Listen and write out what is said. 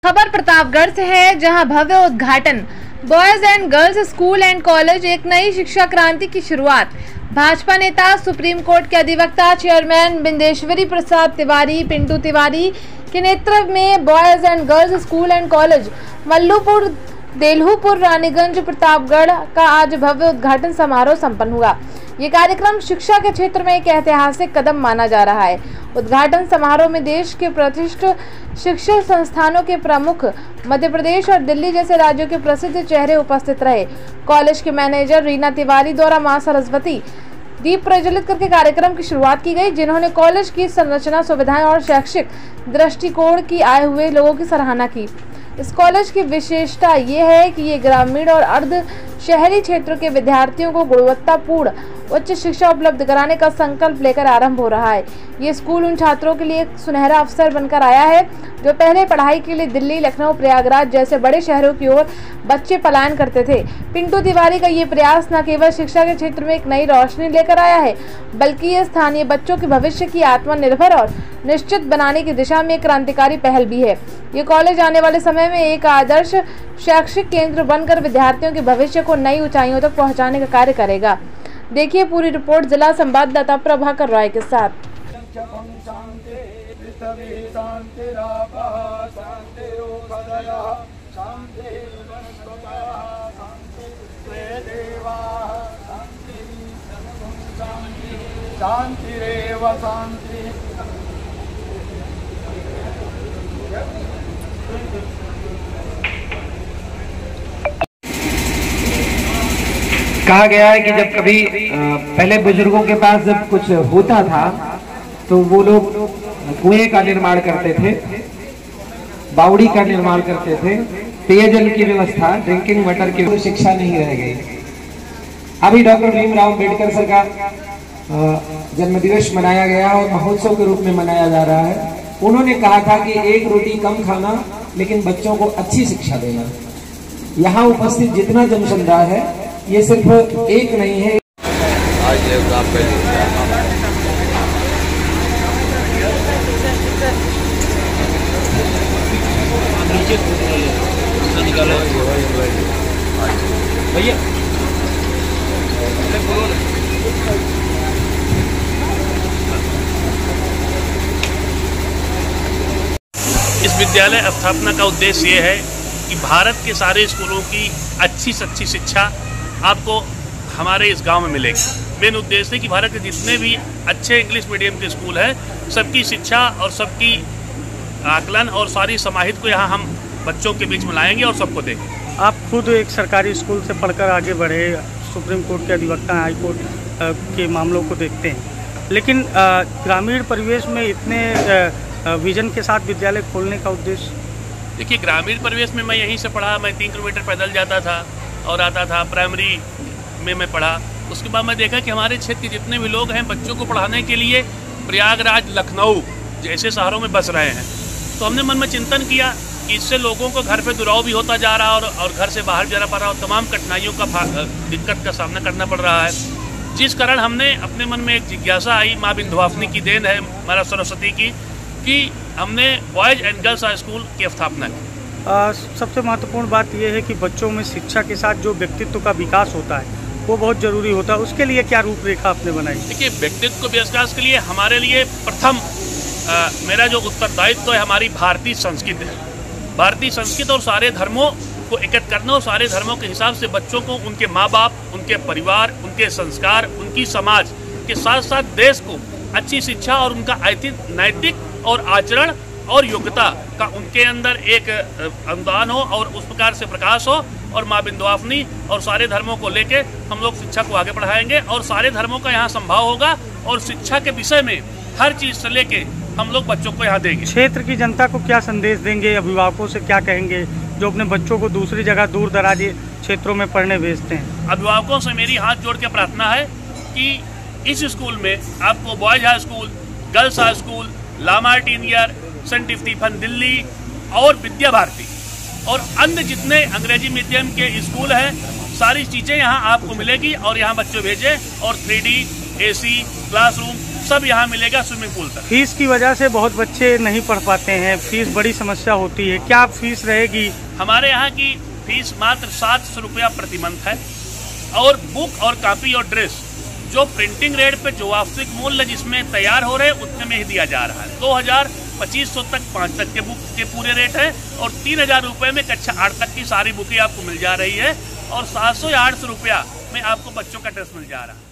खबर प्रतापगढ़ से है, जहां भव्य उद्घाटन boys and girls school and college, एक नई शिक्षा क्रांति की शुरुआत। भाजपा नेता, सुप्रीम कोर्ट के अधिवक्ता, चेयरमैन बिंदेश्वरी प्रसाद तिवारी पिंटू तिवारी के नेतृत्व में boys and girls school and college Mallupur Delhupur Raniganj Pratapgarh का आज भव्य उद्घाटन समारोह संपन्न हुआ। ये कार्यक्रम शिक्षा के क्षेत्र में एक ऐतिहासिक कदम माना जा रहा है। उद्घाटन समारोह में देश के प्रतिष्ठित शिक्षण संस्थानों के प्रमुख, मध्य प्रदेश और दिल्ली जैसे राज्यों के प्रसिद्ध चेहरे उपस्थित रहे। कॉलेज के मैनेजर रीना तिवारी द्वारा मां सरस्वती दीप प्रज्वलित करके कार्यक्रम की शुरुआत की गई, जिन्होंने कॉलेज की संरचना, सुविधाएं और शैक्षिक दृष्टिकोण की आए हुए लोगों की सराहना की। इस कॉलेज की विशेषता ये है कि ये ग्रामीण और अर्ध शहरी क्षेत्रों के विद्यार्थियों को गुणवत्तापूर्ण उच्च शिक्षा उपलब्ध कराने का संकल्प लेकर आरंभ हो रहा है। ये स्कूल उन छात्रों के लिए एक सुनहरा अवसर बनकर आया है जो पहले पढ़ाई के लिए दिल्ली, लखनऊ, प्रयागराज जैसे बड़े शहरों की ओर बच्चे पलायन करते थे। पिंटू तिवारी का ये प्रयास न केवल शिक्षा के क्षेत्र में एक नई रोशनी लेकर आया है, बल्कि ये स्थानीय बच्चों के भविष्य की आत्मनिर्भर और निश्चित बनाने की दिशा में एक क्रांतिकारी पहल भी है। ये कॉलेज आने वाले समय में एक आदर्श शैक्षिक केंद्र बनकर विद्यार्थियों के भविष्य को नई ऊंचाइयों तक पहुंचाने का कार्य करेगा। देखिए पूरी रिपोर्ट जिला संवाददाता प्रभाकर राय के साथ। कहा गया है कि जब कभी पहले बुजुर्गों के पास जब कुछ होता था तो वो लोग कुएं का निर्माण करते थे, बावड़ी का निर्माण करते थे, पेयजल की व्यवस्था, ड्रिंकिंग वाटर की शिक्षा नहीं रह गई। अभी डॉक्टर भीमराव अंबेडकर सर का जन्मदिवस मनाया गया और महोत्सव के रूप में मनाया जा रहा है। उन्होंने कहा था कि एक रोटी कम खाना, लेकिन बच्चों को अच्छी शिक्षा देना। यहाँ उपस्थित जितना जनसमुदाय है ये सिर्फ एक नहीं है। आज भैया इस विद्यालय स्थापना का उद्देश्य ये है कि भारत के सारे स्कूलों की अच्छी से अच्छी शिक्षा आपको हमारे इस गांव में मिलेगी। मेन उद्देश्य है कि भारत के जितने भी अच्छे इंग्लिश मीडियम के स्कूल हैं, सबकी शिक्षा और सबकी आकलन और सारी समाहित को यहाँ हम बच्चों के बीच में लाएंगे और सबको देंगे। आप खुद एक सरकारी स्कूल से पढ़कर आगे बढ़े, सुप्रीम कोर्ट के अधिवक्ता, हाई कोर्ट के मामलों को देखते हैं, लेकिन ग्रामीण परिवेश में इतने विजन के साथ विद्यालय खोलने का उद्देश्य? देखिए, ग्रामीण परिवेश में मैं यहीं से पढ़ा। मैं 3 किलोमीटर पैदल जाता था और आता था। प्राइमरी में मैं पढ़ा। उसके बाद मैं देखा कि हमारे क्षेत्र के जितने भी लोग हैं, बच्चों को पढ़ाने के लिए प्रयागराज, लखनऊ जैसे शहरों में बस रहे हैं। तो हमने मन में चिंतन किया कि इससे लोगों को घर पे दुराव भी होता जा रहा है और घर से बाहर जाना पड़ रहा है और तमाम कठिनाइयों का दिक्कत का सामना करना पड़ रहा है। जिस कारण हमने अपने मन में एक जिज्ञासा आई, माँ बिंदवाफनी की देन है, माता सरस्वती की, कि हमने boys and girls high school की स्थापना की। सबसे महत्वपूर्ण बात यह है कि बच्चों में शिक्षा के साथ जो व्यक्तित्व का विकास होता है वो बहुत ज़रूरी होता है। उसके लिए क्या रूपरेखा आपने बनाई? देखिए, व्यक्तित्व के विकास के लिए हमारे लिए प्रथम मेरा जो उत्तरदायित्व है, हमारी भारतीय संस्कृति है। भारतीय संस्कृति और सारे धर्मों को एकत्र करना और सारे धर्मों के हिसाब से बच्चों को उनके माँ बाप, उनके परिवार, उनके संस्कार, उनकी समाज के साथ साथ देश को अच्छी शिक्षा और उनका नैतिक और आचरण और योग्यता का उनके अंदर एक अनुदान हो और उस प्रकार से प्रकाश हो। और माँ बिंदवाफनी और सारे धर्मों को लेके हम लोग शिक्षा को आगे बढ़ाएंगे और सारे धर्मों का यहाँ संभाव होगा और शिक्षा के विषय में हर चीज़ से लेके हम लोग बच्चों को यहाँ देंगे। क्षेत्र की जनता को क्या संदेश देंगे? अभिभावकों से क्या कहेंगे जो अपने बच्चों को दूसरी जगह, दूर दराज क्षेत्रों में पढ़ने भेजते हैं? अभिभावकों से मेरी हाथ जोड़ के प्रार्थना है कि इस स्कूल में आपको boys high school, girls high school, La Martiniere, saint Stephen Delhi और विद्या भारती और अन्य जितने अंग्रेजी मीडियम के स्कूल हैं, सारी चीज़ें यहाँ आपको मिलेगी और यहाँ बच्चों भेजें और 3D AC क्लासरूम सब यहाँ मिलेगा स्विमिंग पूल तक। फीस की वजह से बहुत बच्चे नहीं पढ़ पाते हैं, फीस बड़ी समस्या होती है, क्या फीस रहेगी? हमारे यहाँ की फीस मात्र 700 रुपया प्रति मंथ है और बुक और कॉपी और ड्रेस जो प्रिंटिंग रेट पे जो वास्तविक मूल्य जिसमें तैयार हो रहे हैं उतने में ही दिया जा रहा है। 2500 तक 5 तक के बुक के पूरे रेट है और 3000 रुपये में कक्षा 8 तक की सारी बुकें आपको मिल जा रही है और 700 या 800 रुपया में आपको बच्चों का ड्रेस मिल जा रहा है।